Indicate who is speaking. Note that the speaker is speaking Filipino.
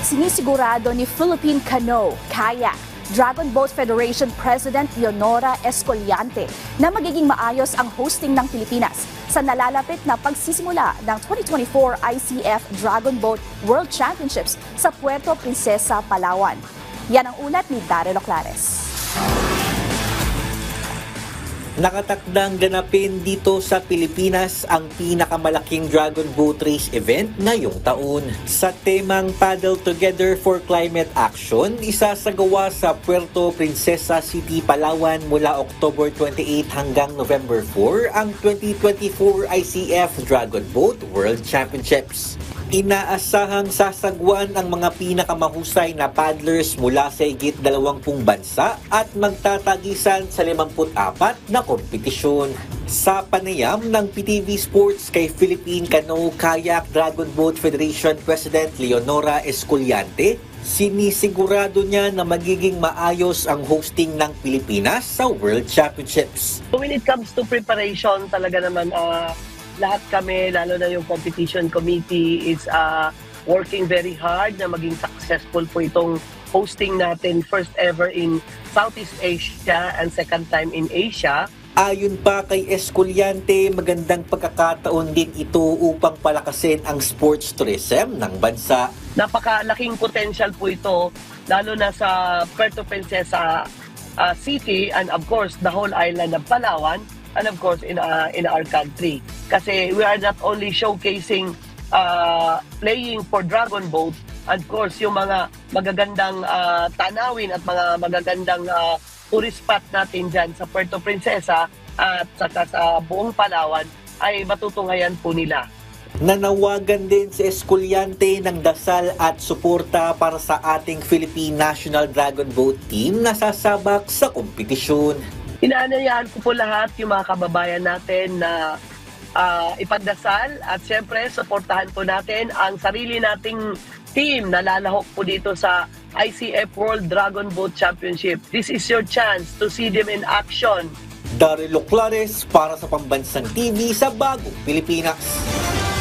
Speaker 1: Sinisigurado ni Philippine Canoe, Kayak, Dragon Boat Federation President Leonora Escoliante na magiging maayos ang hosting ng Pilipinas sa nalalapit na pagsisimula ng 2024 ICF Dragon Boat World Championships sa Puerto Princesa, Palawan. Yan ang ulat ni Daryl Oclares.
Speaker 2: Nakatakdang ganapin dito sa Pilipinas ang pinakamalaking Dragon Boat Race event ngayong taon. Sa temang Paddle Together for Climate Action, isasagawa sa Puerto Princesa City, Palawan mula October 28 hanggang November 4 ang 2024 ICF Dragon Boat World Championships. Inaasahang sasagwan ang mga pinakamahusay na paddlers mula sa higit 20 bansa at magtatagisan sa 54 na kompetisyon. Sa panayam ng PTV Sports kay Philippine Canoe Kayak Dragon Boat Federation President Leonora Escoliante, sinisigurado niya na magiging maayos ang hosting ng Pilipinas sa World Championships.
Speaker 3: When it comes to preparation, talaga naman lahat kami, lalo na yung competition committee, is working very hard na maging successful po itong hosting natin, first ever in Southeast Asia and second time in Asia.
Speaker 2: Ayon pa kay Escoliante, magandang pagkakataon din ito upang palakasin ang sports tourism ng bansa.
Speaker 3: Napakalaking potential po ito, lalo na sa Puerto Princesa City and of course the whole island of Palawan, and of course in our country. Kasi we are not only showcasing playing for Dragon Boat, and of course yung mga magagandang tanawin at mga magagandang tourist spot natin dyan sa Puerto Princesa at saka sa buong Palawan ay matutunghayan po nila.
Speaker 2: Nanawagan din si Escoliante ng dasal at suporta para sa ating Philippine National Dragon Boat Team na sasabak sa kompetisyon.
Speaker 3: Inaanyayahan ko po lahat yung mga kababayan natin na ipagdasal at siyempre suportahan po natin ang sarili nating team na lalahok po dito sa ICF World Dragon Boat Championship. This is your chance to see them in action.
Speaker 2: Daryl Oclares para sa Pambansang TV sa Bagong Pilipinas.